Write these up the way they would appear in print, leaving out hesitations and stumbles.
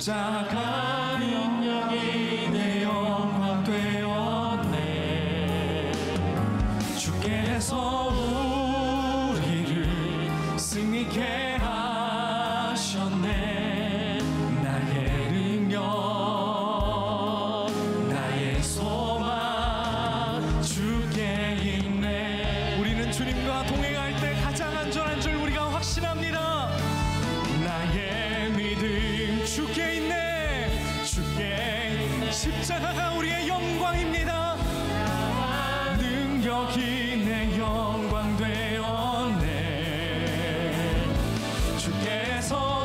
십자가 능력이 내 영광 되었네. 주께서 우리를 승리케 하셨네. 나의 능력, 나의 소망 주께 있네. 우리는 주님과 동행할 때 가장 안전한 줄 우리가 확신합니다. 나의 믿음 주께 있네. 주께 십자가가 우리의 영광입니다. 능력이 내 영광 되었네. 주께서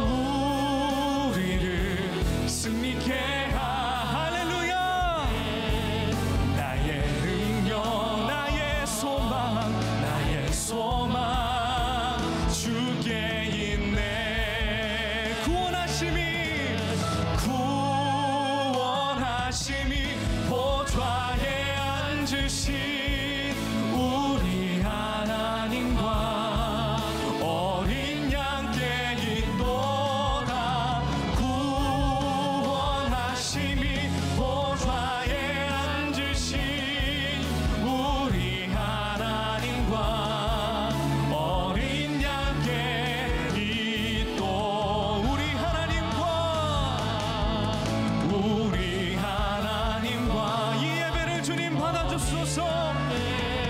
우리를 승리케 할렐루야. 나의 능력, 나의 소망, 나의 소망 주께 있네. 구원하심이 보좌에 앉으신 우리 하나님과 어린 양께 있도다. 구원하심이 보좌에 앉으신 우리 하나님과 어린 양께 있도. 우리 하나님과 이 예배를 주님 받아주소서.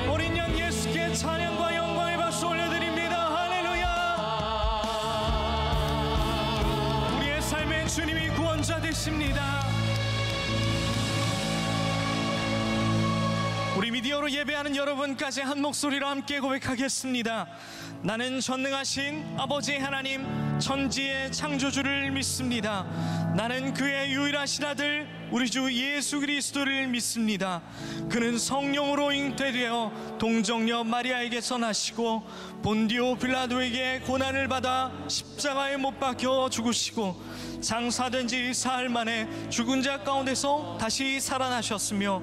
어린 양 예수께 찬양과 영광의 박수 올려드립니다. 할렐루야. 우리의 삶의 주님이 구원자 되십니다. 우리 미디어로 예배하는 여러분까지 한 목소리로 함께 고백하겠습니다. 나는 전능하신 아버지 하나님 천지의 창조주를 믿습니다. 나는 그의 유일하신 아들 우리 주 예수 그리스도를 믿습니다. 그는 성령으로 잉태되어 동정녀 마리아에게서 나시고 본디오 빌라도에게 고난을 받아 십자가에 못 박혀 죽으시고 장사된 지 사흘 만에 죽은 자 가운데서 다시 살아나셨으며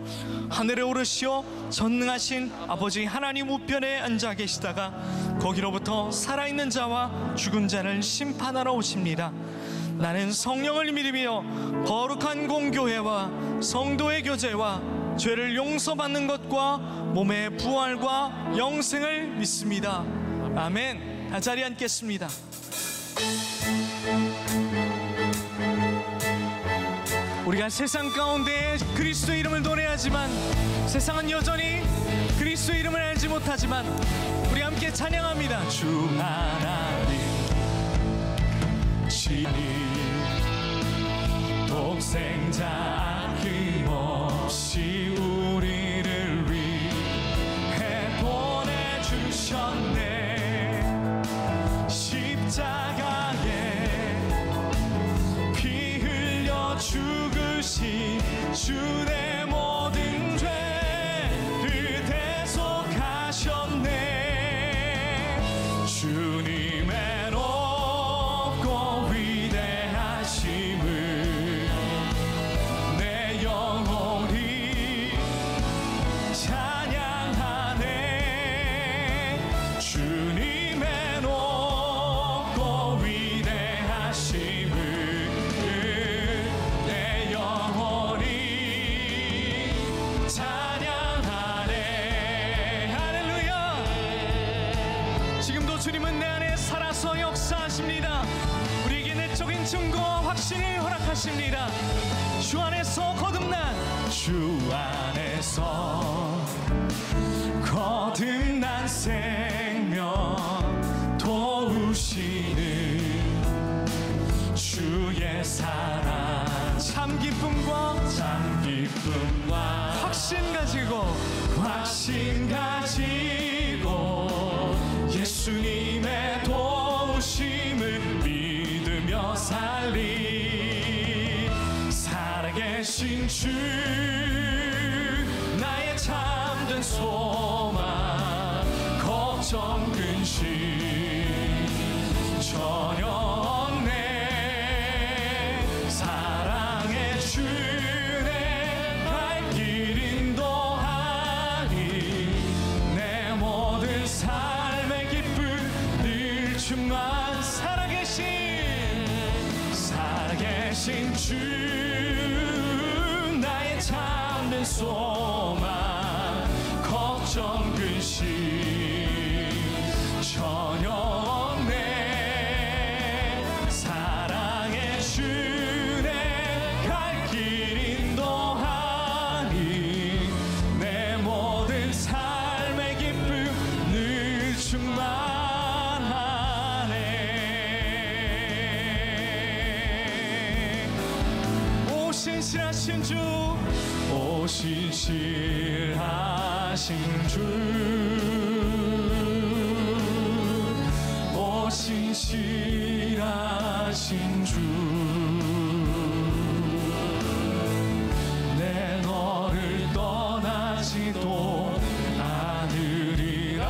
하늘에 오르시어 전능하신 아버지 하나님 우편에 앉아 계시다가 거기로부터 살아있는 자와 죽은 자를 심판하러 오십니다. 나는 성령을 믿으며 거룩한 공교회와 성도의 교제와 죄를 용서받는 것과 몸의 부활과 영생을 믿습니다. 아멘. 다 자리에 앉겠습니다. 우리가 세상 가운데 그리스도의 이름을 노래하지만 세상은 여전히 그리스도의 이름을 알지 못하지만 우리 함께 찬양합니다. 주 하나님 지니 독생자 아낌없이 우리를 위해 보내주셨네. 십자가에 피 흘려 죽으신 주 내 모든 죄를 대속하셨네. 주님의 높고 위대하심을 내 영혼이 찬양하네. 주님의 높고 위대하심을 내 영혼이 찬양하네. 할렐루야. 지금도 주님은 내 안에 살아서 역사하십니다. 우리에게 내적인 증거와 확신을 허락하십니다. 주 안에서 거듭난 생명 도우시는 주의 사랑 참 기쁨과 확신 가지고 예수님의 도우심을 믿으며 살아계신 주 나의 참된 소망 걱정 근심 전혀 없네. 사랑의 주내 발길 인도하니 내 모든 삶의 기쁨 늘 충만 살아계신 대신 주 나의 참된 소망 걱정 근심 전혀 없네 사랑의 주내 갈 길 인도하니 내 모든 삶의 기쁨 늘 충만하네 오 신실하신 주 오 신실하신 주 오 신실하신 주 내 너를 떠나지도 않으리라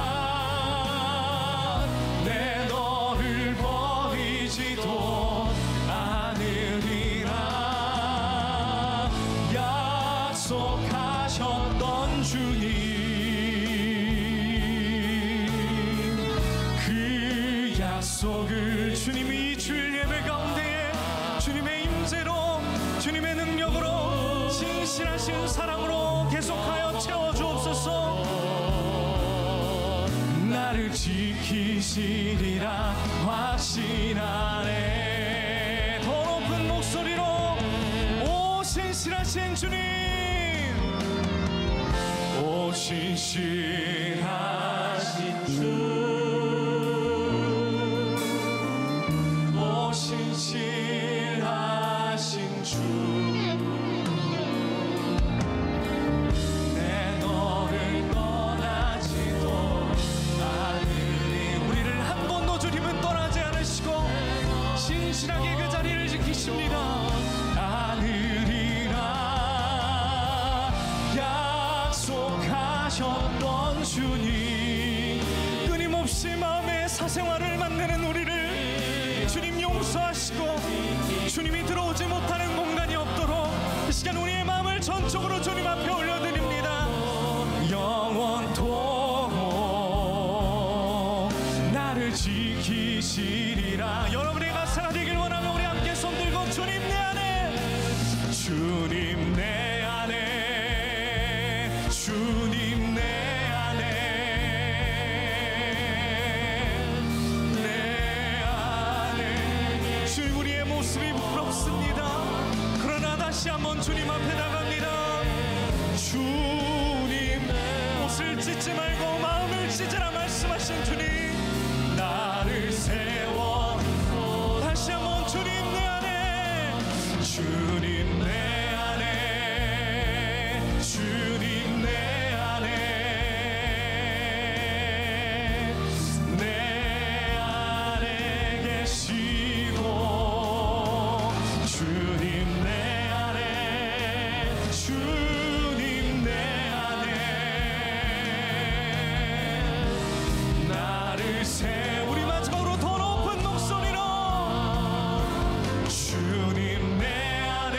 내 너를 버리지도 않으리라 약속하셨던 주님 그 약속을 주님이 주일 예배 가운데에 주님의 임재로 주님의 능력으로 신실하신 사랑으로 계속하여 채워주옵소서 나를 지키시리라 확신하네 더 높은 목소리로 오 신실하신 주님 오 신실하신 주 오 신실하신 주 내 너를 떠나지도 않으리 우리를 한 번도 주님은 떠나지 않으시고 신실하게 그 자리를 지키십니다 않으리라 약속하셨던 주님 끊임없이 마음의 사생활을 만드는 우리를 주님 용서하시고 주님이 들어오지 못하는 공간이 없도록 이 시간 우리의 마음을 전적으로 주님 앞에 올려드립니다 영원토록 나를 지키시리라 여러분의 가사가 되길 원하면 우리 함께 손들고 주님 내 안에 주님 내 안에 주님 내 안에 내 안에 주님 우리의 모습이 부끄럽습니다 그러나 다시 한번 주님 앞에 나갑니다 주님 옷을 찢지 말고 마음을 찢으라 말씀하신 주님 나를 세워 다시 한번 주님 내 안에 주님 내 안에 주님 내 안에 내 안에 계시고 주님 내 안에 주님 내 안에 나를 세 우리 마지막으로 더 높은 목소리로 주님 내 안에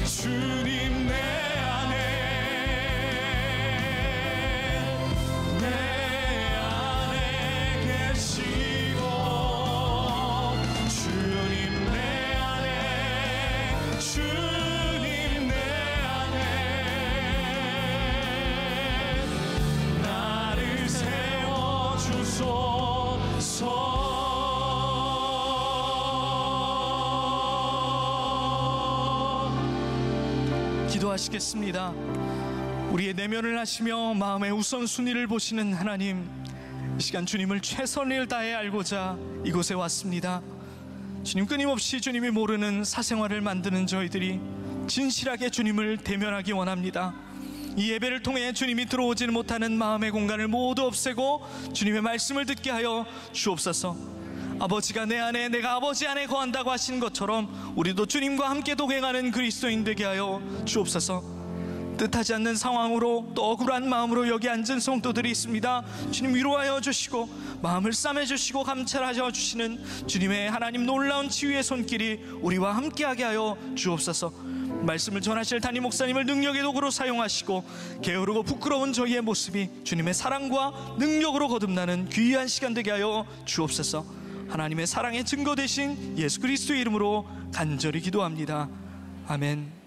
주님 내 안에 내 안에 계시고 주님 내 안에 주님 내 안에 나를 세워주소서 기도하시겠습니다. 우리의 내면을 하시며 마음의 우선순위를 보시는 하나님 이 시간 주님을 최선을 다해 알고자 이곳에 왔습니다. 주님 끊임없이 주님이 모르는 사생활을 만드는 저희들이 진실하게 주님을 대면하기 원합니다. 이 예배를 통해 주님이 들어오지는 못하는 마음의 공간을 모두 없애고 주님의 말씀을 듣게 하여 주옵소서. 아버지가 내 안에 내가 아버지 안에 거한다고 하신 것처럼 우리도 주님과 함께 동행하는 그리스도인 되게 하여 주옵소서. 뜻하지 않는 상황으로 또 억울한 마음으로 여기 앉은 성도들이 있습니다. 주님 위로하여 주시고 마음을 싸매주시고 감찰하여 주시는 주님의 하나님 놀라운 치유의 손길이 우리와 함께하게 하여 주옵소서. 말씀을 전하실 담임 목사님을 능력의 도구로 사용하시고 게으르고 부끄러운 저희의 모습이 주님의 사랑과 능력으로 거듭나는 귀한 시간 되게 하여 주옵소서. 하나님의 사랑의 증거 되신 예수 그리스도의 이름으로 간절히 기도합니다. 아멘.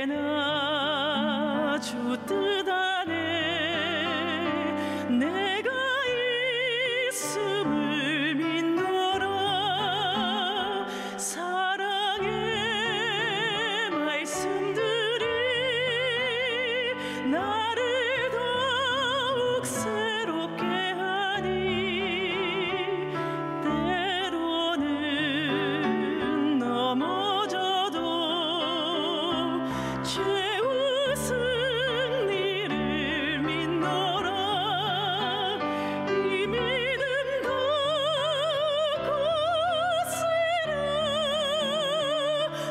언제나 주 뜻 안에 내가 있음을 믿노라. 사랑의 말씀들이 나를 더욱 새롭게 하니 때로는 넘어져도 최후 승리를 믿노라. 이 믿음 더 굳세라.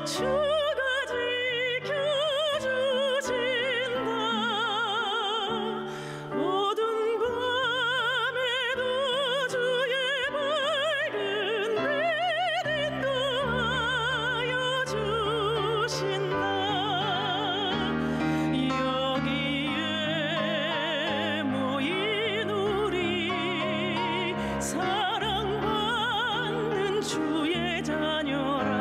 주가 지켜주신다. 어두운 밤에도 주의 밝은 빛 인도하여 주신다. 여기에 모인 우리 사랑받는 주의 자녀라.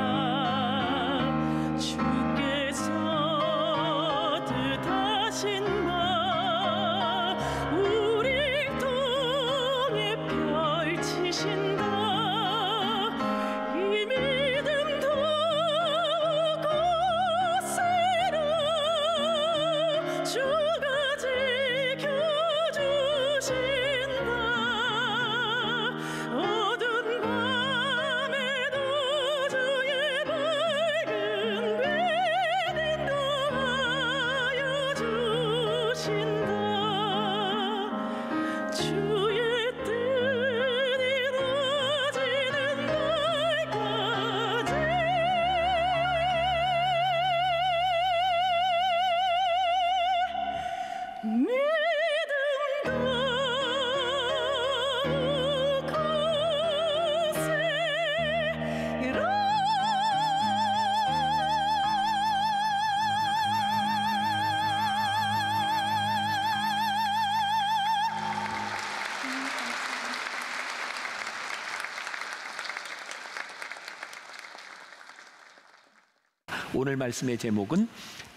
오늘 말씀의 제목은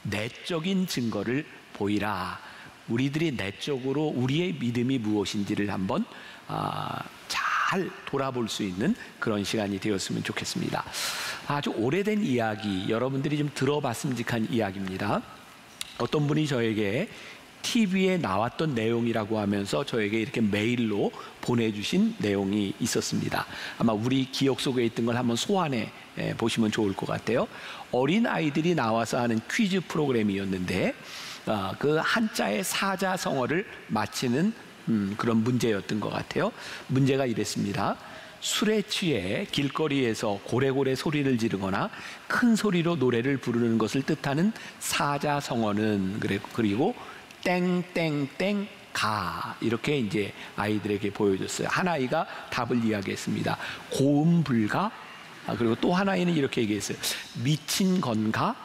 내적인 증거를 보이라. 우리들이 내적으로 우리의 믿음이 무엇인지를 한번 잘 돌아볼 수 있는 그런 시간이 되었으면 좋겠습니다. 아주 오래된 이야기, 여러분들이 좀 들어봤음직한 이야기입니다. 어떤 분이 저에게 TV에 나왔던 내용이라고 하면서 저에게 이렇게 메일로 보내주신 내용이 있었습니다. 아마 우리 기억 속에 있던 걸 한번 소환해 보시면 좋을 것 같아요. 어린 아이들이 나와서 하는 퀴즈 프로그램이었는데 그 한자의 사자성어를 맞히는 그런 문제였던 것 같아요. 문제가 이랬습니다. 술에 취해 길거리에서 고래고래 소리를 지르거나 큰 소리로 노래를 부르는 것을 뜻하는 사자성어는, 그리고 땡땡땡 가, 이렇게 이제 아이들에게 보여줬어요. 한 아이가 답을 이야기했습니다. 고음불가. 그리고 또 한 아이는 이렇게 얘기했어요. 미친 건가.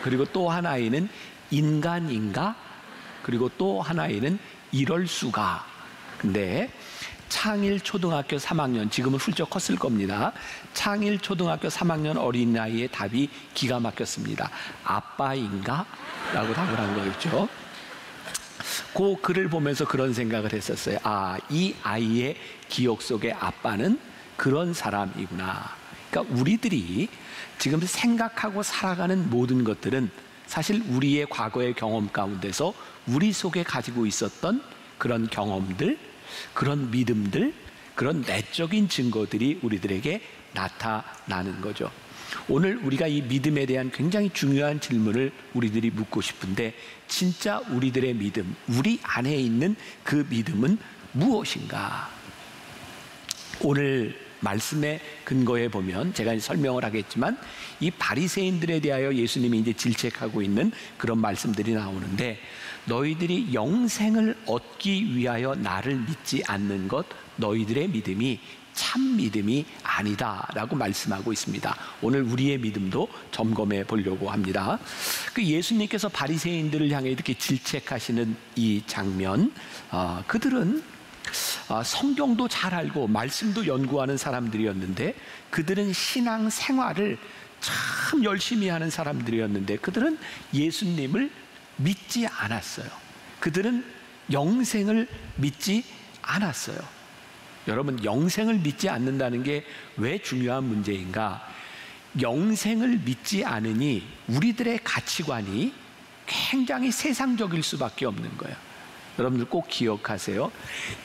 그리고 또 한 아이는 인간인가. 그리고 또 한 아이는 이럴 수가. 근데 창일 초등학교 3학년, 지금은 훌쩍 컸을 겁니다. 창일 초등학교 3학년 어린아이의 답이 기가 막혔습니다. 아빠인가? 라고 답을 한 거였죠. 그 글을 보면서 그런 생각을 했었어요. 이 아이의 기억 속의 아빠는 그런 사람이구나. 그러니까 우리들이 지금 생각하고 살아가는 모든 것들은 사실 우리의 과거의 경험 가운데서 우리 속에 가지고 있었던 그런 경험들, 그런 믿음들, 그런 내적인 증거들이 우리들에게 나타나는 거죠. 오늘 우리가 이 믿음에 대한 굉장히 중요한 질문을 우리들이 묻고 싶은데, 진짜 우리들의 믿음, 우리 안에 있는 그 믿음은 무엇인가? 오늘 말씀의 근거에 보면 제가 설명을 하겠지만, 이 바리새인들에 대하여 예수님이 이제 질책하고 있는 그런 말씀들이 나오는데, 너희들이 영생을 얻기 위하여 나를 믿지 않는 것, 너희들의 믿음이 참 믿음이 아니다라고 말씀하고 있습니다. 오늘 우리의 믿음도 점검해 보려고 합니다. 그 예수님께서 바리새인들을 향해 이렇게 질책하시는 이 장면, 그들은 성경도 잘 알고 말씀도 연구하는 사람들이었는데, 그들은 신앙 생활을 참 열심히 하는 사람들이었는데, 그들은 예수님을 믿지 않았어요. 그들은 영생을 믿지 않았어요. 여러분, 영생을 믿지 않는다는 게 왜 중요한 문제인가? 영생을 믿지 않으니 우리들의 가치관이 굉장히 세상적일 수밖에 없는 거예요. 여러분들 꼭 기억하세요.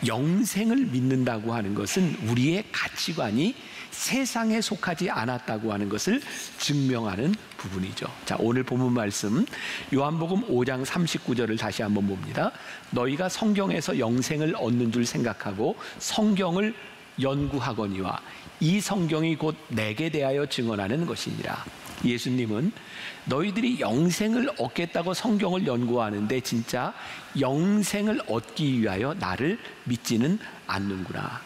영생을 믿는다고 하는 것은 우리의 가치관이 세상에 속하지 않았다고 하는 것을 증명하는 부분이죠. 자, 오늘 본문 말씀 요한복음 5장 39절을 다시 한번 봅니다. 너희가 성경에서 영생을 얻는 줄 생각하고 성경을 연구하거니와 이 성경이 곧 내게 대하여 증언하는 것이니라. 예수님은 너희들이 영생을 얻겠다고 성경을 연구하는데 진짜 영생을 얻기 위하여 나를 믿지는 않는구나.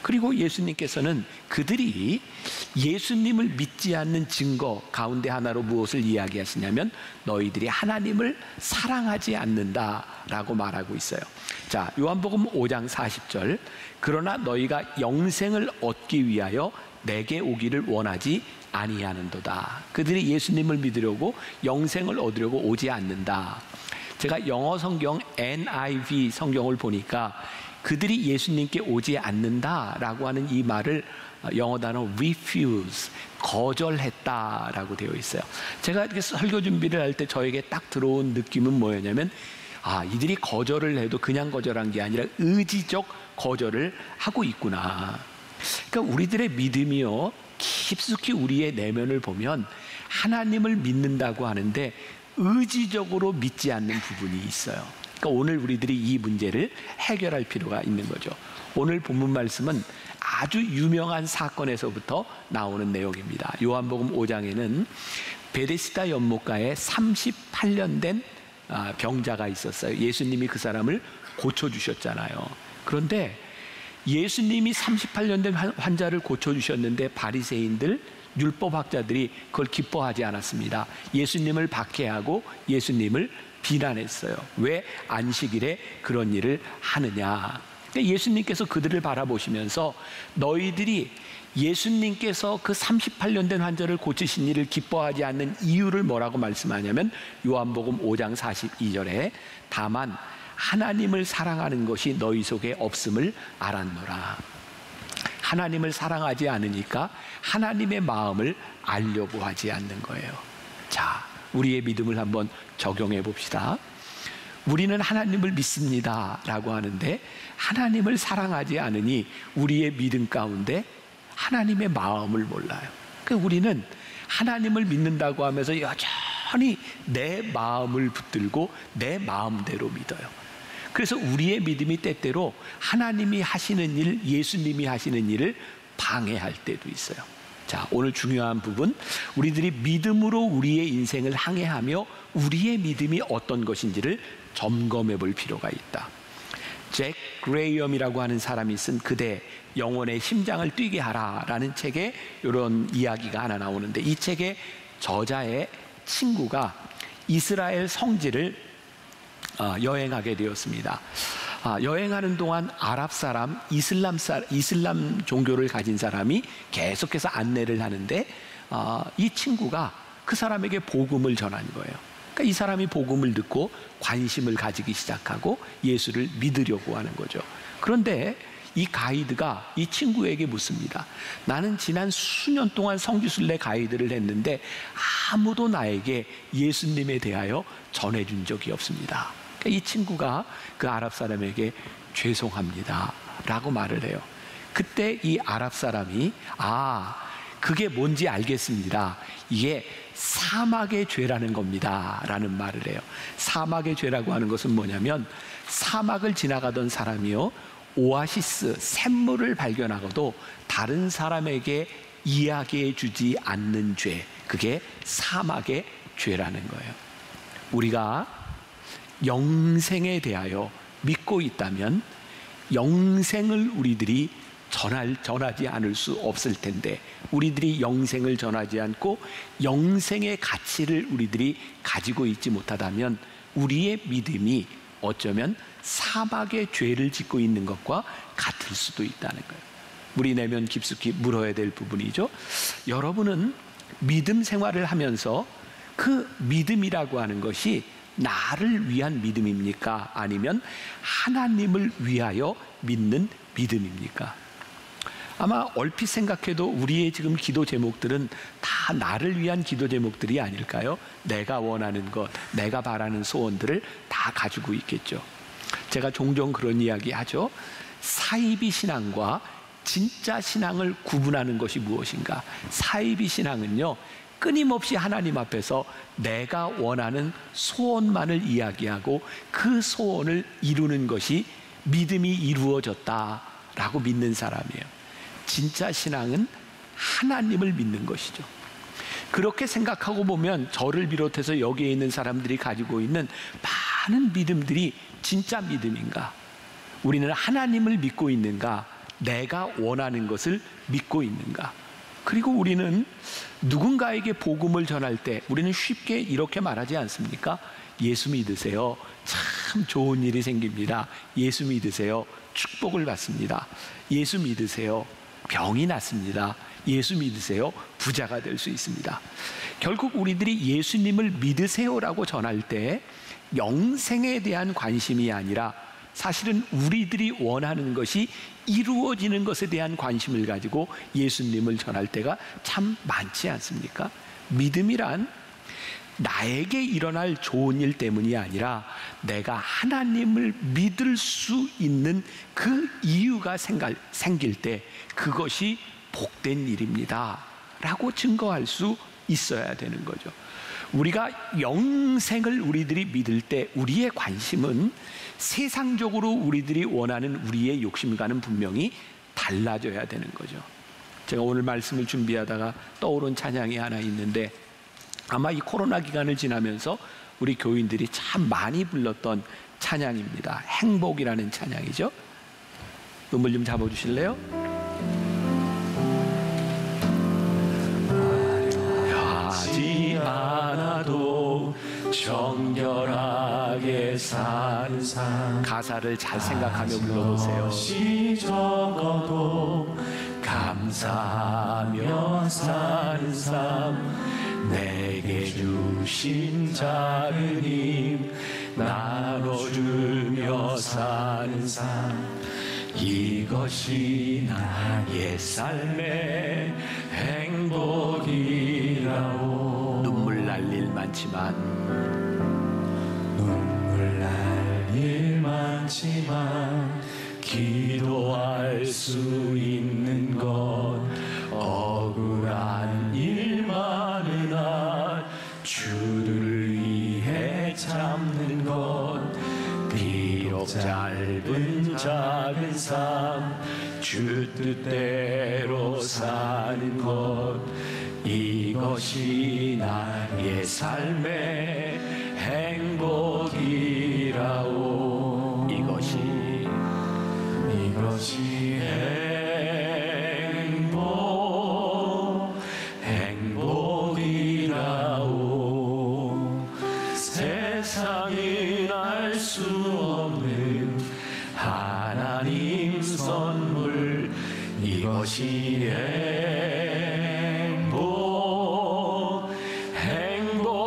그리고 예수님께서는 그들이 예수님을 믿지 않는 증거 가운데 하나로 무엇을 이야기하시냐면, 너희들이 하나님을 사랑하지 않는다라고 말하고 있어요. 자, 요한복음 5장 40절, 그러나 너희가 영생을 얻기 위하여 내게 오기를 원하지 아니하는도다. 그들이 예수님을 믿으려고 영생을 얻으려고 오지 않는다. 제가 영어 성경 NIV 성경을 보니까 그들이 예수님께 오지 않는다라고 하는 이 말을 영어 단어 refuse, 거절했다라고 되어 있어요. 제가 이렇게 설교 준비를 할 때 저에게 딱 들어온 느낌은 뭐였냐면, 이들이 거절을 해도 그냥 거절한 게 아니라 의지적 거절을 하고 있구나. 그러니까 우리들의 믿음이요, 깊숙이 우리의 내면을 보면 하나님을 믿는다고 하는데 의지적으로 믿지 않는 부분이 있어요. 그러니까 오늘 우리들이 이 문제를 해결할 필요가 있는 거죠. 오늘 본문 말씀은 아주 유명한 사건에서부터 나오는 내용입니다. 요한복음 5장에는 베데스다 연못가에 38년 된 병자가 있었어요. 예수님이 그 사람을 고쳐주셨잖아요. 그런데 예수님이 38년 된 환자를 고쳐주셨는데 바리새인들, 율법학자들이 그걸 기뻐하지 않았습니다. 예수님을 박해하고 예수님을 비난했어요. 왜 안식일에 그런 일을 하느냐? 그러니까 예수님께서 그들을 바라보시면서 너희들이 예수님께서 그 38년 된 환자를 고치신 일을 기뻐하지 않는 이유를 뭐라고 말씀하냐면 요한복음 5장 42절에 다만 하나님을 사랑하는 것이 너희 속에 없음을 알았노라. 하나님을 사랑하지 않으니까 하나님의 마음을 알려고 하지 않는 거예요. 자, 우리의 믿음을 한번 적용해 봅시다. 우리는 하나님을 믿습니다 라고 하는데 하나님을 사랑하지 않으니 우리의 믿음 가운데 하나님의 마음을 몰라요. 그러니까 우리는 하나님을 믿는다고 하면서 여전히 내 마음을 붙들고 내 마음대로 믿어요. 그래서 우리의 믿음이 때때로 하나님이 하시는 일, 예수님이 하시는 일을 방해할 때도 있어요. 자, 오늘 중요한 부분, 우리들이 믿음으로 우리의 인생을 항해하며 우리의 믿음이 어떤 것인지를 점검해 볼 필요가 있다. 잭 그레이엄이라고 하는 사람이 쓴 그대 영혼의 심장을 뛰게 하라라는 책에 이런 이야기가 하나 나오는데, 이 책의 저자의 친구가 이스라엘 성지를 여행하게 되었습니다. 여행하는 동안 아랍 사람, 이슬람 종교를 가진 사람이 계속해서 안내를 하는데 이 친구가 그 사람에게 복음을 전한 거예요. 그러니까 이 사람이 복음을 듣고 관심을 가지기 시작하고 예수를 믿으려고 하는 거죠. 그런데 이 가이드가 이 친구에게 묻습니다. 나는 지난 수년 동안 성지순례 가이드를 했는데 아무도 나에게 예수님에 대하여 전해준 적이 없습니다. 이 친구가 그 아랍 사람에게 죄송합니다 라고 말을 해요. 그때 이 아랍 사람이 그게 뭔지 알겠습니다. 이게 사막의 죄라는 겁니다 라는 말을 해요. 사막의 죄라고 하는 것은 뭐냐면 사막을 지나가던 사람이요, 오아시스, 샘물을 발견하고도 다른 사람에게 이야기해 주지 않는 죄, 그게 사막의 죄라는 거예요. 우리가 영생에 대하여 믿고 있다면 영생을 우리들이 전하지 않을 수 없을 텐데, 우리들이 영생을 전하지 않고 영생의 가치를 우리들이 가지고 있지 못하다면 우리의 믿음이 어쩌면 사막의 죄를 짓고 있는 것과 같을 수도 있다는 거예요. 우리 내면 깊숙이 물어야 될 부분이죠. 여러분은 믿음 생활을 하면서 그 믿음이라고 하는 것이 나를 위한 믿음입니까? 아니면 하나님을 위하여 믿는 믿음입니까? 아마 얼핏 생각해도 우리의 지금 기도 제목들은 다 나를 위한 기도 제목들이 아닐까요? 내가 원하는 것, 내가 바라는 소원들을 다 가지고 있겠죠. 제가 종종 그런 이야기 하죠. 사이비 신앙과 진짜 신앙을 구분하는 것이 무엇인가? 사이비 신앙은요, 끊임없이 하나님 앞에서 내가 원하는 소원만을 이야기하고 그 소원을 이루는 것이 믿음이 이루어졌다라고 믿는 사람이에요. 진짜 신앙은 하나님을 믿는 것이죠. 그렇게 생각하고 보면 저를 비롯해서 여기에 있는 사람들이 가지고 있는 많은 믿음들이 진짜 믿음인가? 우리는 하나님을 믿고 있는가? 내가 원하는 것을 믿고 있는가? 그리고 우리는 누군가에게 복음을 전할 때 우리는 쉽게 이렇게 말하지 않습니까? 예수 믿으세요. 참 좋은 일이 생깁니다. 예수 믿으세요. 축복을 받습니다. 예수 믿으세요. 병이 낫습니다. 예수 믿으세요. 부자가 될 수 있습니다. 결국 우리들이 예수님을 믿으세요라고 전할 때 영생에 대한 관심이 아니라 사실은 우리들이 원하는 것이 이루어지는 것에 대한 관심을 가지고 예수님을 전할 때가 참 많지 않습니까? 믿음이란 나에게 일어날 좋은 일 때문이 아니라 내가 하나님을 믿을 수 있는 그 이유가 생길 때 그것이 복된 일입니다 라고 증거할 수 있어야 되는 거죠. 우리가 영생을 우리들이 믿을 때 우리의 관심은 세상적으로 우리들이 원하는 우리의 욕심과는 분명히 달라져야 되는 거죠. 제가 오늘 말씀을 준비하다가 떠오른 찬양이 하나 있는데, 아마 이 코로나 기간을 지나면서 우리 교인들이 참 많이 불렀던 찬양입니다. 행복이라는 찬양이죠. 음을 좀 잡아주실래요? 하지 않아도 정결하게 사는 삶. 가사를 잘 생각하며 불러보세요. 적어도 감사하며 사는 삶, 내게 주신 작은 힘 나눠주며 사는 삶, 이것이 나의 삶의 행복이라오. 눈물 날 일 많지만, 눈물 날 일 많지만 기도할 수 있는 것, 억울한 일 많으나 주를 위해 참는 것, 비록 짧은 작은 삶 주 뜻대로 사는 것, 이것이 나의 삶의 행복이라오. 이것이 행복이라오. 세상은 알 수 없는 하나님 선물, 이것이 행복이라오.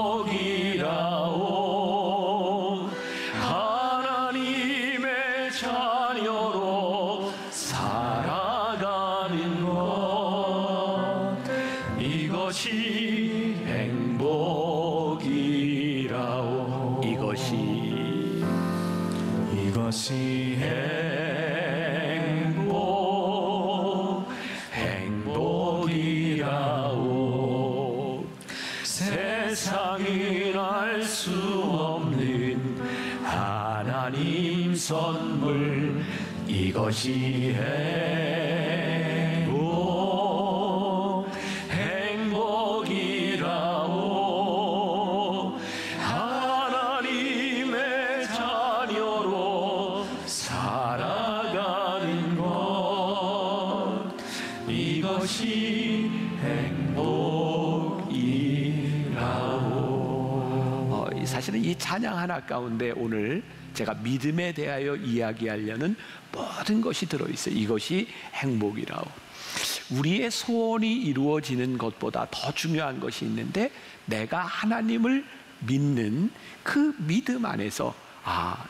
하나님의 자녀로 살아가는 것, 이것이 행복이라오. 이것이 행복이라오. 세상은 알 수 없는 하나님 선물, 이것이 행복이라오. 하나님의 자녀로 살아가는 것, 이것이 행복이라오. 사실은 이 찬양 하나 가운데 오늘 제가 믿음에 대하여 이야기하려는 모든 것이 들어있어요. 이것이 행복이라오. 우리의 소원이 이루어지는 것보다 더 중요한 것이 있는데, 내가 하나님을 믿는 그 믿음 안에서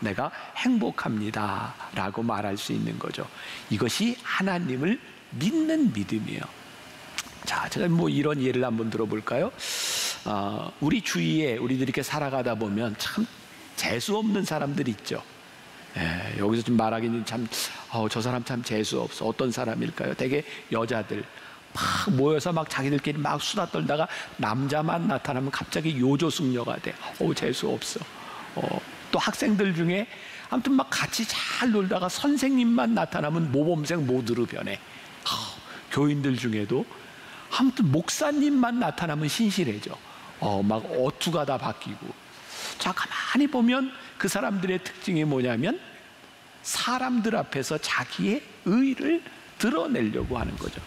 내가 행복합니다 라고 말할 수 있는 거죠. 이것이 하나님을 믿는 믿음이에요. 자, 제가 이런 예를 한번 들어볼까요? 우리 주위에 우리들이 이렇게 살아가다 보면 참 재수 없는 사람들이 있죠. 여기서 좀 말하기는 저 사람 참 재수 없어. 어떤 사람일까요? 되게 여자들 막 모여서 막 자기들끼리 막 수다 떨다가 남자만 나타나면 갑자기 요조숙녀가 돼. 재수 없어. 또 학생들 중에 아무튼 막 같이 잘 놀다가 선생님만 나타나면 모범생 모드로 변해. 교인들 중에도 아무튼 목사님만 나타나면 신실해져. 막 어투가 다 바뀌고. 자, 가만히 보면 그 사람들의 특징이 뭐냐면 사람들 앞에서 자기의 의를 드러내려고 하는 거죠.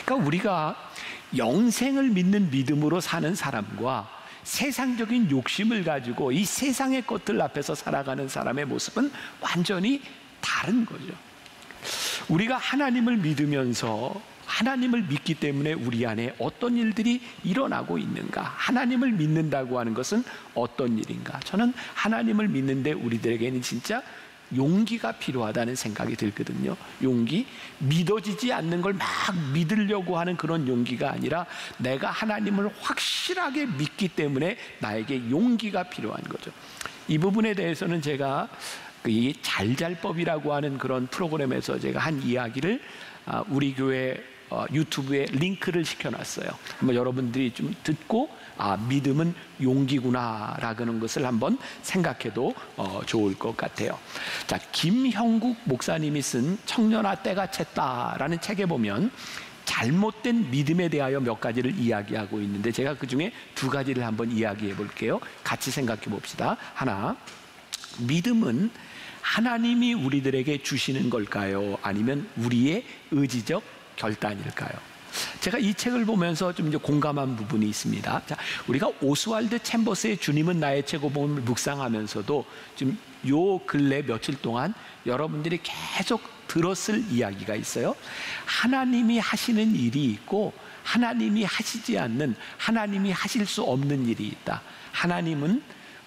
그러니까 우리가 영생을 믿는 믿음으로 사는 사람과 세상적인 욕심을 가지고 이 세상의 것들 앞에서 살아가는 사람의 모습은 완전히 다른 거죠. 우리가 하나님을 믿으면서 하나님을 믿기 때문에 우리 안에 어떤 일들이 일어나고 있는가? 하나님을 믿는다고 하는 것은 어떤 일인가? 저는 하나님을 믿는데 우리들에게는 진짜 용기가 필요하다는 생각이 들거든요. 용기, 믿어지지 않는 걸 막 믿으려고 하는 그런 용기가 아니라 내가 하나님을 확실하게 믿기 때문에 나에게 용기가 필요한 거죠. 이 부분에 대해서는 제가 이 잘잘법이라고 하는 그런 프로그램에서 제가 한 이야기를 우리 교회 유튜브에 링크를 시켜놨어요. 한번 여러분들이 좀 듣고 믿음은 용기구나라는 것을 한번 생각해도 좋을 것 같아요. 자, 김형국 목사님이 쓴 청년아 때가 챘다라는 책에 보면 잘못된 믿음에 대하여 몇 가지를 이야기하고 있는데 제가 그 중에 두 가지를 한번 이야기해 볼게요. 같이 생각해 봅시다. 하나, 믿음은 하나님이 우리들에게 주시는 걸까요? 아니면 우리의 의지적 결단일까요? 제가 이 책을 보면서 좀 이제 공감한 부분이 있습니다. 자, 우리가 오스왈드 챔버스의 주님은 나의 최고봉을 묵상하면서도 지금 요 근래 며칠 동안 여러분들이 계속 들었을 이야기가 있어요. 하나님이 하시는 일이 있고 하나님이 하시지 않는, 하나님이 하실 수 없는 일이 있다. 하나님은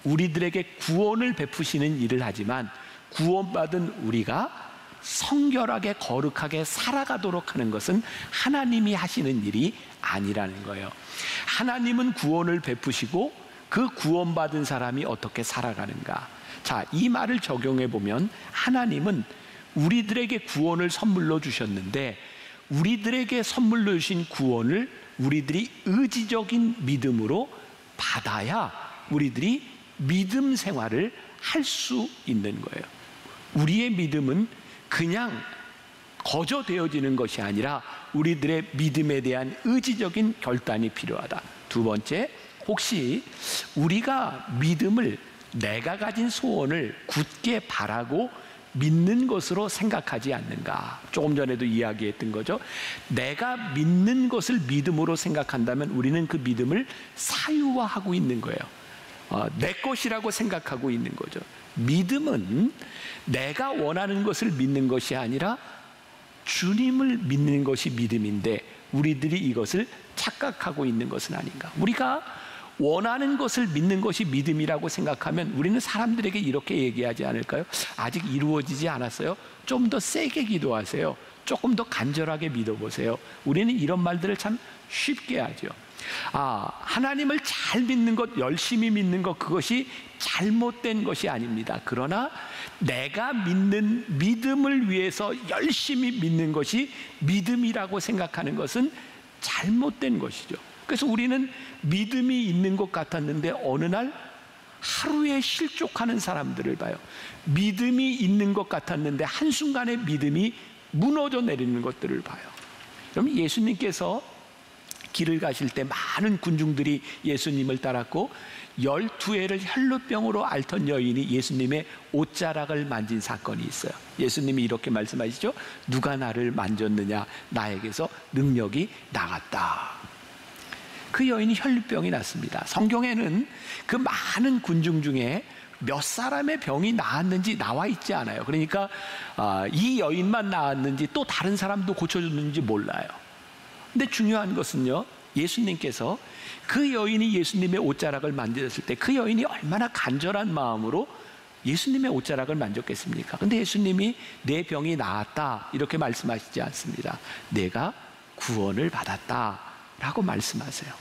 우리들에게 구원을 베푸시는 일을 하지만 구원받은 우리가 성결하게 거룩하게 살아가도록 하는 것은 하나님이 하시는 일이 아니라는 거예요. 하나님은 구원을 베푸시고 그 구원받은 사람이 어떻게 살아가는가. 자, 이 말을 적용해 보면 하나님은 우리들에게 구원을 선물로 주셨는데 우리들에게 선물로 주신 구원을 우리들이 의지적인 믿음으로 받아야 우리들이 믿음 생활을 할 수 있는 거예요. 우리의 믿음은 그냥 거저되어지는 것이 아니라 우리들의 믿음에 대한 의지적인 결단이 필요하다. 두 번째, 혹시 우리가 믿음을 내가 가진 소원을 굳게 바라고 믿는 것으로 생각하지 않는가? 조금 전에도 이야기했던 거죠. 내가 믿는 것을 믿음으로 생각한다면 우리는 그 믿음을 사유화하고 있는 거예요. 내 것이라고 생각하고 있는 거죠. 믿음은 내가 원하는 것을 믿는 것이 아니라 주님을 믿는 것이 믿음인데 우리들이 이것을 착각하고 있는 것은 아닌가? 우리가 원하는 것을 믿는 것이 믿음이라고 생각하면 우리는 사람들에게 이렇게 얘기하지 않을까요? 아직 이루어지지 않았어요? 좀 더 세게 기도하세요. 조금 더 간절하게 믿어보세요. 우리는 이런 말들을 참 쉽게 하죠. 하나님을 잘 믿는 것, 열심히 믿는 것, 그것이 잘못된 것이 아닙니다. 그러나 내가 믿는 믿음을 위해서 열심히 믿는 것이 믿음이라고 생각하는 것은 잘못된 것이죠. 그래서 우리는 믿음이 있는 것 같았는데 어느 날 하루에 실족하는 사람들을 봐요. 믿음이 있는 것 같았는데 한순간에 믿음이 무너져 내리는 것들을 봐요. 그럼 예수님께서 길을 가실 때 많은 군중들이 예수님을 따랐고 12해를 혈루병으로 앓던 여인이 예수님의 옷자락을 만진 사건이 있어요. 예수님이 이렇게 말씀하시죠. 누가 나를 만졌느냐? 나에게서 능력이 나갔다. 그 여인이 혈루병이 났습니다. 성경에는 그 많은 군중 중에 몇 사람의 병이 나았는지 나와 있지 않아요. 그러니까 이 여인만 나았는지 또 다른 사람도 고쳐줬는지 몰라요. 근데 중요한 것은요, 예수님께서 그 여인이 예수님의 옷자락을 만졌을 때 그 여인이 얼마나 간절한 마음으로 예수님의 옷자락을 만졌겠습니까? 근데 예수님이 내 병이 나았다 이렇게 말씀하시지 않습니다. 내가 구원을 받았다 라고 말씀하세요.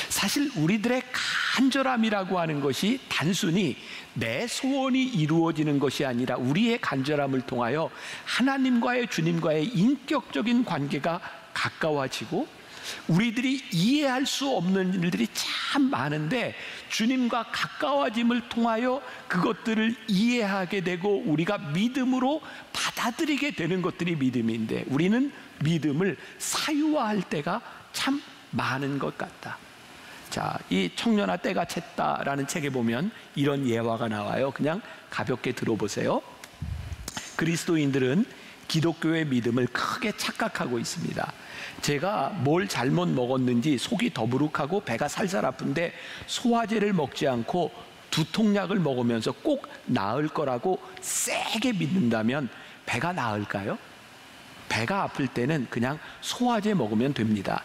사실 우리들의 간절함이라고 하는 것이 단순히 내 소원이 이루어지는 것이 아니라 우리의 간절함을 통하여 하나님과의, 주님과의 인격적인 관계가 가까워지고 우리들이 이해할 수 없는 일들이 참 많은데 주님과 가까워짐을 통하여 그것들을 이해하게 되고 우리가 믿음으로 받아들이게 되는 것들이 믿음인데 우리는 믿음을 사유화할 때가 참 많은 것 같다. 자, 이 청년아 때가 찼다라는 책에 보면 이런 예화가 나와요. 그냥 가볍게 들어보세요. 그리스도인들은 기독교의 믿음을 크게 착각하고 있습니다. 제가 뭘 잘못 먹었는지 속이 더부룩하고 배가 살살 아픈데 소화제를 먹지 않고 두통약을 먹으면서 꼭 나을 거라고 세게 믿는다면 배가 나을까요? 배가 아플 때는 그냥 소화제 먹으면 됩니다.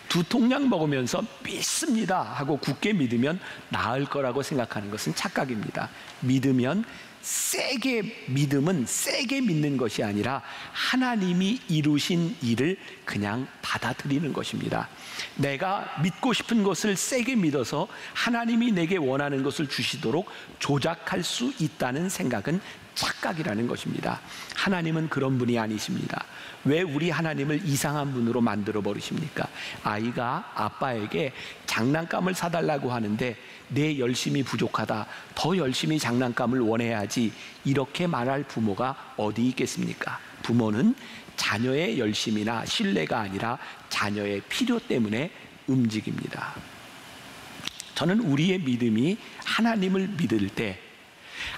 두통약 먹으면서 믿습니다 하고 굳게 믿으면 나을 거라고 생각하는 것은 착각입니다. 믿음은 세게 믿는 것이 아니라 하나님이 이루신 일을 그냥 받아들이는 것입니다. 내가 믿고 싶은 것을 세게 믿어서 하나님이 내게 원하는 것을 주시도록 조작할 수 있다는 생각은 착각이라는 것입니다. 하나님은 그런 분이 아니십니다. 왜 우리 하나님을 이상한 분으로 만들어 버리십니까? 아이가 아빠에게 장난감을 사달라고 하는데 내 열심이 부족하다, 더 열심히 장난감을 원해야지, 이렇게 말할 부모가 어디 있겠습니까? 부모는 자녀의 열심이나 신뢰가 아니라 자녀의 필요 때문에 움직입니다. 저는 우리의 믿음이 하나님을 믿을 때,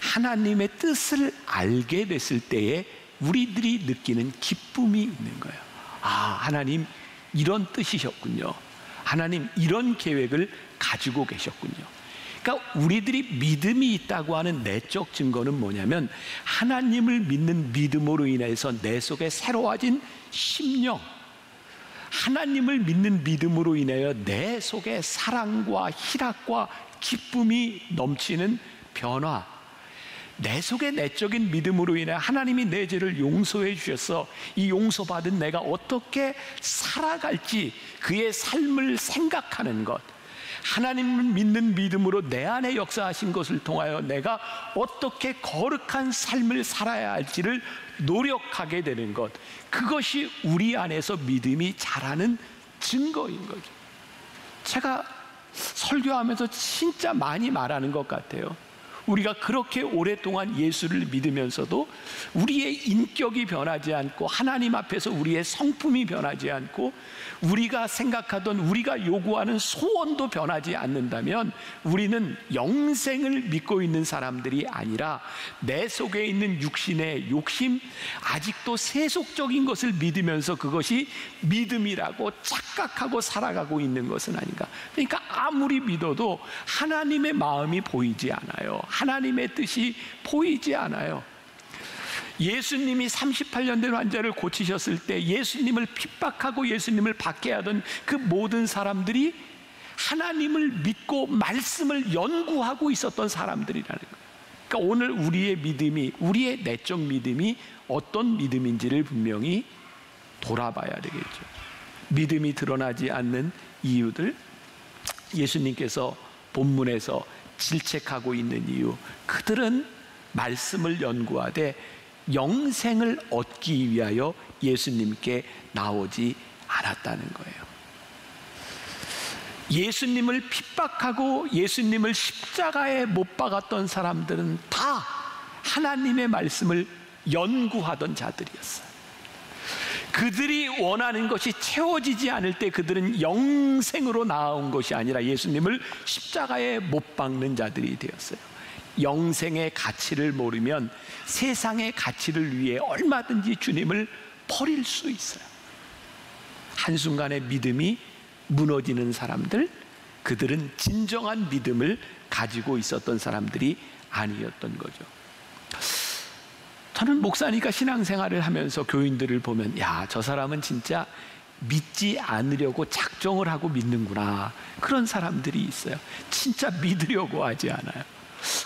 하나님의 뜻을 알게 됐을 때에 우리들이 느끼는 기쁨이 있는 거예요. 하나님, 이런 뜻이셨군요. 하나님 이런 계획을 가지고 계셨군요. 그러니까 우리들이 믿음이 있다고 하는 내적 증거는 뭐냐면 하나님을 믿는 믿음으로 인해서 내 속에 새로워진 심령, 하나님을 믿는 믿음으로 인하여 내 속에 사랑과 희락과 기쁨이 넘치는 변화, 내 속에 내적인 믿음으로 인해 하나님이 내 죄를 용서해 주셔서 이 용서받은 내가 어떻게 살아갈지 그의 삶을 생각하는 것, 하나님을 믿는 믿음으로 내 안에 역사하신 것을 통하여 내가 어떻게 거룩한 삶을 살아야 할지를 노력하게 되는 것, 그것이 우리 안에서 믿음이 자라는 증거인 거죠. 제가 설교하면서 진짜 많이 말하는 것 같아요. 우리가 그렇게 오랫동안 예수를 믿으면서도 우리의 인격이 변하지 않고 하나님 앞에서 우리의 성품이 변하지 않고 우리가 생각하던 우리가 요구하는 소원도 변하지 않는다면 우리는 영생을 믿고 있는 사람들이 아니라 내 속에 있는 육신의 욕심, 아직도 세속적인 것을 믿으면서 그것이 믿음이라고 착각하고 살아가고 있는 것은 아닌가. 그러니까 아무리 믿어도 하나님의 마음이 보이지 않아요. 하나님의 뜻이 보이지 않아요. 예수님이 38년 된 환자를 고치셨을 때 예수님을 핍박하고 예수님을 박해하던 그 모든 사람들이 하나님을 믿고 말씀을 연구하고 있었던 사람들이라는 거예요. 그러니까 오늘 우리의 믿음이, 우리의 내적 믿음이 어떤 믿음인지를 분명히 돌아봐야 되겠죠. 믿음이 드러나지 않는 이유들, 예수님께서 본문에서 질책하고 있는 이유, 그들은 말씀을 연구하되 영생을 얻기 위하여 예수님께 나오지 않았다는 거예요. 예수님을 핍박하고 예수님을 십자가에 못 박았던 사람들은 다 하나님의 말씀을 연구하던 자들이었어요. 그들이 원하는 것이 채워지지 않을 때 그들은 영생으로 나아온 것이 아니라 예수님을 십자가에 못 박는 자들이 되었어요. 영생의 가치를 모르면 세상의 가치를 위해 얼마든지 주님을 버릴 수 있어요. 한순간에 믿음이 무너지는 사람들, 그들은 진정한 믿음을 가지고 있었던 사람들이 아니었던 거죠. 저는 목사니까 신앙생활을 하면서 교인들을 보면, 야, 저 사람은 진짜 믿지 않으려고 작정을 하고 믿는구나, 그런 사람들이 있어요. 진짜 믿으려고 하지 않아요.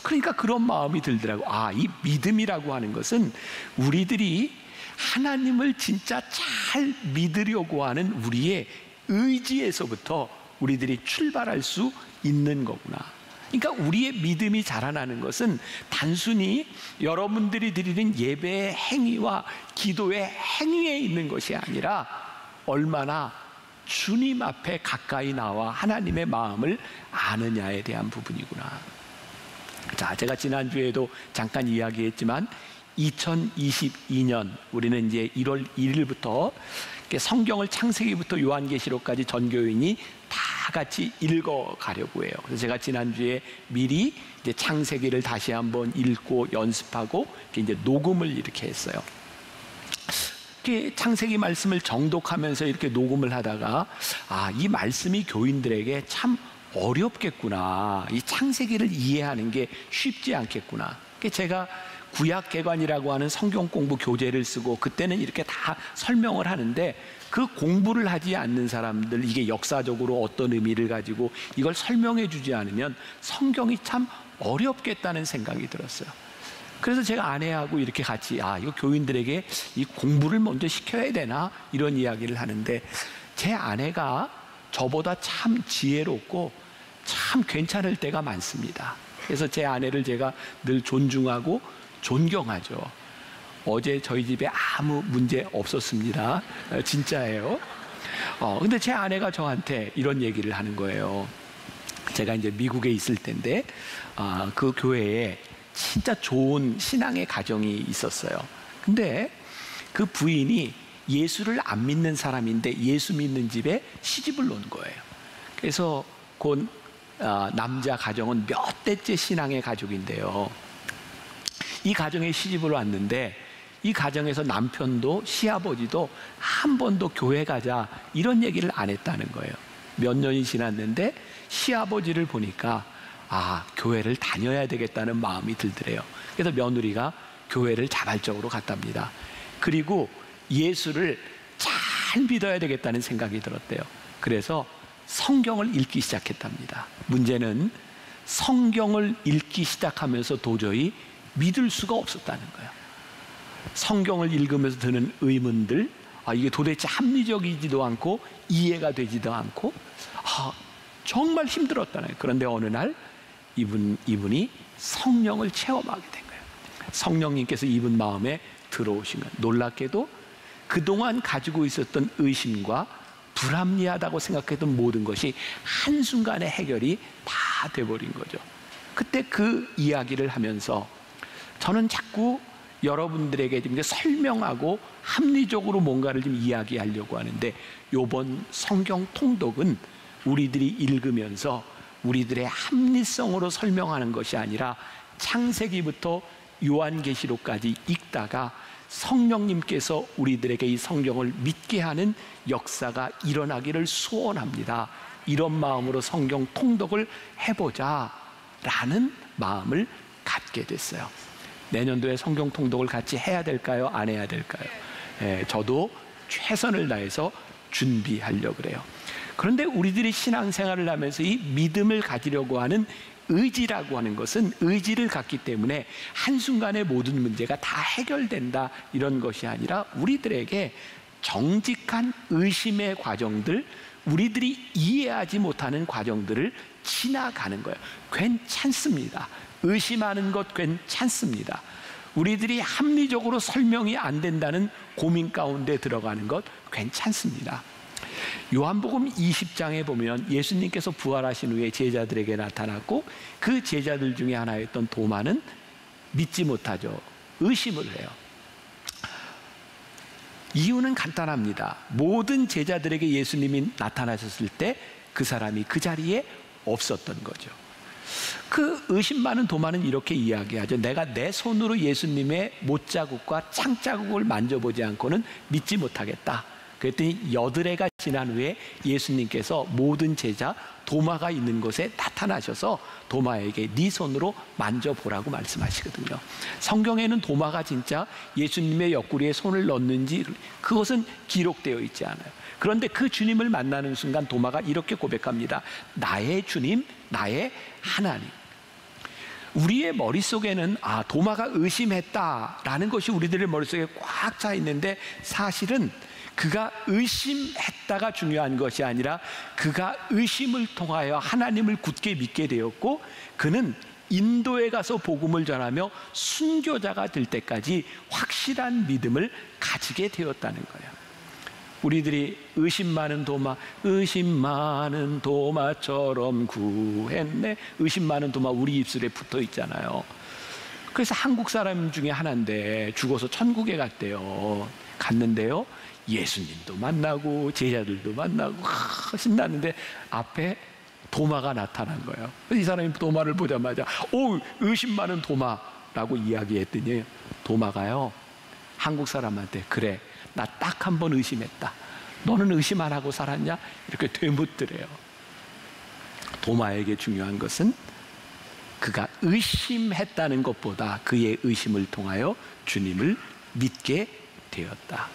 그러니까 그런 마음이 들더라고. 아, 이 믿음이라고 하는 것은 우리들이 하나님을 진짜 잘 믿으려고 하는 우리의 의지에서부터 우리들이 출발할 수 있는 거구나. 그러니까 우리의 믿음이 자라나는 것은 단순히 여러분들이 드리는 예배의 행위와 기도의 행위에 있는 것이 아니라 얼마나 주님 앞에 가까이 나와 하나님의 마음을 아느냐에 대한 부분이구나. 자, 제가 지난주에도 잠깐 이야기했지만 2022년 우리는 이제 1월 1일부터 성경을 창세기부터 요한계시록까지 전교인이 다 같이 읽어가려고 해요. 그래서 제가 지난주에 미리 이제 창세기를 다시 한번 읽고 연습하고 이제 녹음을 이렇게 했어요. 이렇게 창세기 말씀을 정독하면서 이렇게 녹음을 하다가, 아, 이 말씀이 교인들에게 참 어렵겠구나. 이 창세기를 이해하는 게 쉽지 않겠구나. 제가 구약개관이라고 하는 성경 공부 교재를 쓰고 그때는 이렇게 다 설명을 하는데 그 공부를 하지 않는 사람들, 이게 역사적으로 어떤 의미를 가지고 이걸 설명해 주지 않으면 성경이 참 어렵겠다는 생각이 들었어요. 그래서 제가 아내하고 이렇게 같이, 아, 이거 교인들에게 이 공부를 먼저 시켜야 되나, 이런 이야기를 하는데 제 아내가 저보다 참 지혜롭고 참 괜찮을 때가 많습니다. 그래서 제 아내를 제가 늘 존중하고 존경하죠. 어제 저희 집에 아무 문제 없었습니다. 진짜예요. 근데 제 아내가 저한테 이런 얘기를 하는 거예요. 제가 이제 미국에 있을 때인데 그 교회에 진짜 좋은 신앙의 가정이 있었어요. 근데 그 부인이 예수를 안 믿는 사람인데 예수 믿는 집에 시집을 온 거예요. 그래서 그 남자 가정은 몇 대째 신앙의 가족인데요. 이 가정에 시집을 왔는데 이 가정에서 남편도 시아버지도 한 번도 교회 가자 이런 얘기를 안 했다는 거예요. 몇 년이 지났는데 시아버지를 보니까 교회를 다녀야 되겠다는 마음이 들더래요. 그래서 며느리가 교회를 자발적으로 갔답니다. 그리고 예수를 잘 믿어야 되겠다는 생각이 들었대요. 그래서 성경을 읽기 시작했답니다. 문제는 성경을 읽기 시작하면서 도저히 믿을 수가 없었다는 거예요. 성경을 읽으면서 드는 의문들, 이게 도대체 합리적이지도 않고 이해가 되지도 않고 정말 힘들었다는 거예요. 그런데 어느 날 이분이 성령을 체험하게 된 거예요. 성령님께서 이분 마음에 들어오신 거예요. 놀랍게도 그동안 가지고 있었던 의심과 불합리하다고 생각했던 모든 것이 한순간에 해결이 다 돼버린 거죠. 그때 그 이야기를 하면서 저는 자꾸 여러분들에게 좀 설명하고 합리적으로 뭔가를 좀 이야기하려고 하는데, 이번 성경 통독은 우리들이 읽으면서 우리들의 합리성으로 설명하는 것이 아니라 창세기부터 요한계시록까지 읽다가 성령님께서 우리들에게 이 성경을 믿게 하는 역사가 일어나기를 소원합니다. 이런 마음으로 성경 통독을 해보자라는 마음을 갖게 됐어요. 내년도에 성경 통독을 같이 해야 될까요? 안 해야 될까요? 저도 최선을 다해서 준비하려고 그래요. 그런데 우리들이 신앙생활을 하면서 이 믿음을 가지려고 하는 의지라고 하는 것은 의지를 갖기 때문에 한순간에 모든 문제가 다 해결된다 이런 것이 아니라 우리들에게 정직한 의심의 과정들, 우리들이 이해하지 못하는 과정들을 지나가는 거예요. 괜찮습니다. 의심하는 것 괜찮습니다. 우리들이 합리적으로 설명이 안 된다는 고민 가운데 들어가는 것 괜찮습니다. 요한복음 20장에 보면 예수님께서 부활하신 후에 제자들에게 나타났고 그 제자들 중에 하나였던 도마는 믿지 못하죠. 의심을 해요. 이유는 간단합니다. 모든 제자들에게 예수님이 나타나셨을 때 그 사람이 그 자리에 없었던 거죠. 그 의심 많은 도마는 이렇게 이야기하죠. 내가 내 손으로 예수님의 못자국과 창자국을 만져보지 않고는 믿지 못하겠다. 그랬더니 여드레가 지난 후에 예수님께서 모든 제자 도마가 있는 곳에 나타나셔서 도마에게 네 손으로 만져보라고 말씀하시거든요. 성경에는 도마가 진짜 예수님의 옆구리에 손을 넣는지 그것은 기록되어 있지 않아요. 그런데 그 주님을 만나는 순간 도마가 이렇게 고백합니다. 나의 주님, 나의 하나님. 우리의 머릿속에는 도마가 의심했다라는 것이 우리들의 머릿속에 꽉 차 있는데, 사실은 그가 의심했다가 중요한 것이 아니라 그가 의심을 통하여 하나님을 굳게 믿게 되었고, 그는 인도에 가서 복음을 전하며 순교자가 될 때까지 확실한 믿음을 가지게 되었다는 거예요. 우리들이 의심 많은 도마, 의심 많은 도마처럼 구했네. 의심 많은 도마 우리 입술에 붙어 있잖아요. 그래서 한국 사람 중에 하나인데 죽어서 천국에 갔는데요. 예수님도 만나고 제자들도 만나고 신났는데 앞에 도마가 나타난 거예요. 이 사람이 도마를 보자마자 의심 많은 도마라고 이야기했더니 도마가요, 한국 사람한테 그래, 나 딱 한 번 의심했다. 너는 의심 안 하고 살았냐? 이렇게 되묻더래요. 도마에게 중요한 것은 그가 의심했다는 것보다 그의 의심을 통하여 주님을 믿게 되었다.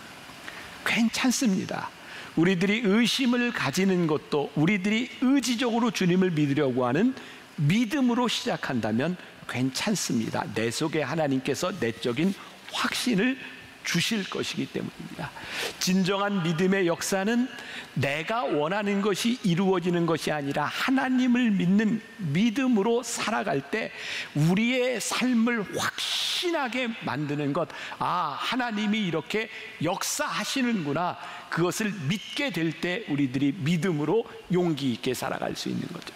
괜찮습니다. 우리들이 의심을 가지는 것도 우리들이 의지적으로 주님을 믿으려고 하는 믿음으로 시작한다면 괜찮습니다. 내 속에 하나님께서 내적인 확신을 주실 것이기 때문입니다. 진정한 믿음의 역사는 내가 원하는 것이 이루어지는 것이 아니라 하나님을 믿는 믿음으로 살아갈 때 우리의 삶을 확신하게 만드는 것, 하나님이 이렇게 역사하시는구나, 그것을 믿게 될 때 우리들이 믿음으로 용기 있게 살아갈 수 있는 거죠.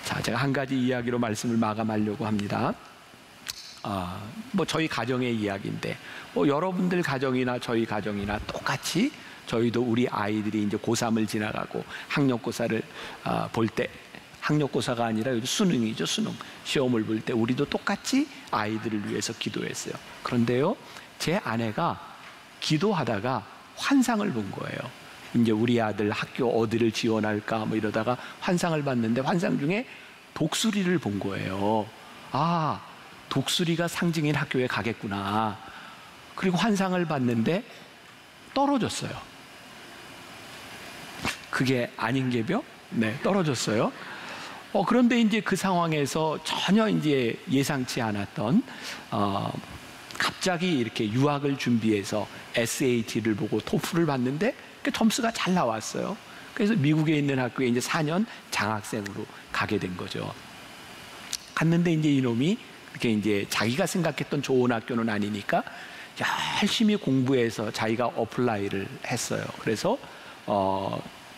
자, 제가 한 가지 이야기로 말씀을 마감하려고 합니다. 저희 가정의 이야기인데, 여러분들 가정이나 저희 가정이나 똑같이 저희도 우리 아이들이 이제 고3을 지나가고 학력고사를 볼 때, 학력고사가 아니라 수능이죠, 수능. 시험을 볼 때 우리도 똑같이 아이들을 위해서 기도했어요. 그런데요, 제 아내가 기도하다가 환상을 본 거예요. 이제 우리 아들 학교 어디를 지원할까 뭐 이러다가 환상을 봤는데 환상 중에 독수리를 본 거예요. 아, 독수리가 상징인 학교에 가겠구나. 그리고 환상을 봤는데 떨어졌어요. 그게 아닌 게요? 네, 떨어졌어요. 그런데 이제 그 상황에서 전혀 이제 예상치 않았던 갑자기 이렇게 유학을 준비해서 SAT를 보고 토플을 봤는데 그 점수가 잘 나왔어요. 그래서 미국에 있는 학교에 이제 4년 장학생으로 가게 된 거죠. 갔는데 이제 이놈이 이렇게 이제 자기가 생각했던 좋은 학교는 아니니까 열심히 공부해서 자기가 어플라이를 했어요. 그래서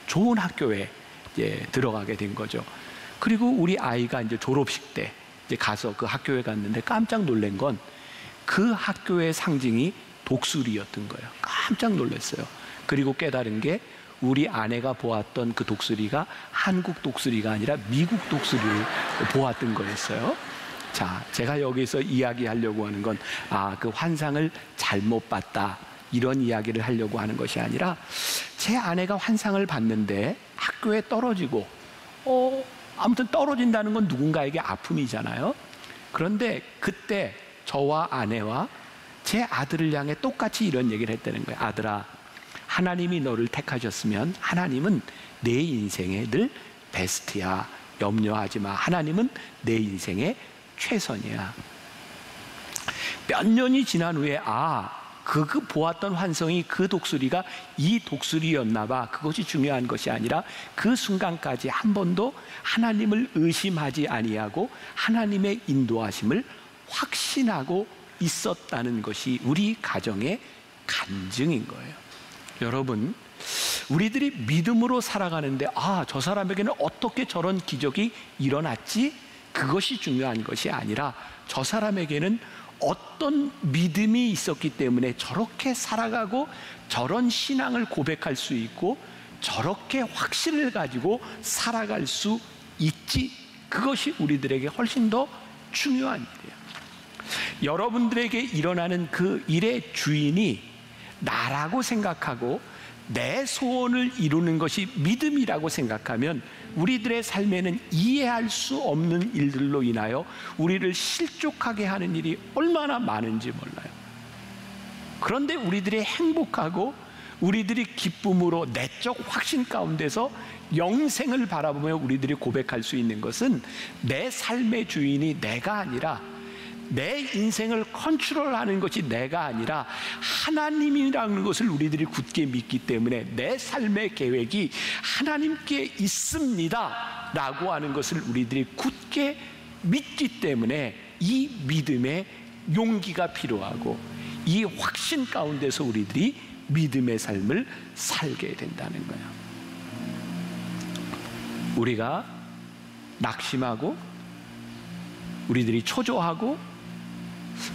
좋은 학교에 이제 들어가게 된 거죠. 그리고 우리 아이가 이제 졸업식 때 이제 가서 그 학교에 갔는데 깜짝 놀란 건 그 학교의 상징이 독수리였던 거예요. 깜짝 놀랐어요. 그리고 깨달은 게 우리 아내가 보았던 그 독수리가 한국 독수리가 아니라 미국 독수리를 보았던 거였어요. 자, 제가 여기서 이야기하려고 하는 건 그 환상을 잘못 봤다 이런 이야기를 하려고 하는 것이 아니라 제 아내가 환상을 봤는데 학교에 떨어지고 아무튼 떨어진다는 건 누군가에게 아픔이잖아요. 그런데 그때 저와 아내와 제 아들을 향해 똑같이 이런 얘기를 했다는 거예요. 아들아, 하나님이 너를 택하셨으면 하나님은 내 인생의 늘 베스트야. 염려하지 마. 하나님은 내 인생의 최선이야. 몇 년이 지난 후에 그 보았던 환상이 그 독수리가 이 독수리였나 봐. 그것이 중요한 것이 아니라 그 순간까지 한 번도 하나님을 의심하지 아니하고 하나님의 인도하심을 확신하고 있었다는 것이 우리 가정의 간증인 거예요. 여러분, 우리들이 믿음으로 살아가는데 저 사람에게는 어떻게 저런 기적이 일어났지? 그것이 중요한 것이 아니라 저 사람에게는 어떤 믿음이 있었기 때문에 저렇게 살아가고 저런 신앙을 고백할 수 있고 저렇게 확신을 가지고 살아갈 수 있지. 그것이 우리들에게 훨씬 더 중요한 일이에요. 여러분들에게 일어나는 그 일의 주인이 나라고 생각하고 내 소원을 이루는 것이 믿음이라고 생각하면 우리들의 삶에는 이해할 수 없는 일들로 인하여 우리를 실족하게 하는 일이 얼마나 많은지 몰라요. 그런데 우리들이 행복하고 우리들이 기쁨으로 내적 확신 가운데서 영생을 바라보며 우리들이 고백할 수 있는 것은 내 삶의 주인이 내가 아니라 내 인생을 컨트롤하는 것이 내가 아니라 하나님이라는 것을 우리들이 굳게 믿기 때문에 내 삶의 계획이 하나님께 있습니다 라고 하는 것을 우리들이 굳게 믿기 때문에 이 믿음의 용기가 필요하고 이 확신 가운데서 우리들이 믿음의 삶을 살게 된다는 거예요. 우리가 낙심하고 우리들이 초조하고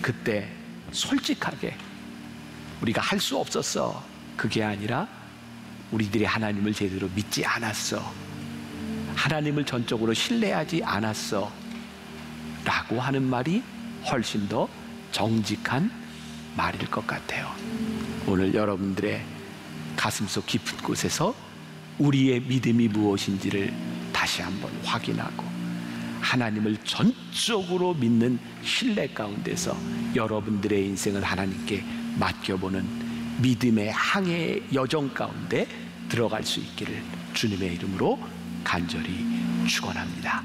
그때 솔직하게 우리가 할 수 없었어. 그게 아니라 우리들이 하나님을 제대로 믿지 않았어. 하나님을 전적으로 신뢰하지 않았어. 라고 하는 말이 훨씬 더 정직한 말일 것 같아요. 오늘 여러분들의 가슴속 깊은 곳에서 우리의 믿음이 무엇인지를 다시 한번 확인하고 하나님을 전적으로 믿는 신뢰 가운데서 여러분들의 인생을 하나님께 맡겨보는 믿음의 항해의 여정 가운데 들어갈 수 있기를 주님의 이름으로 간절히 축원합니다.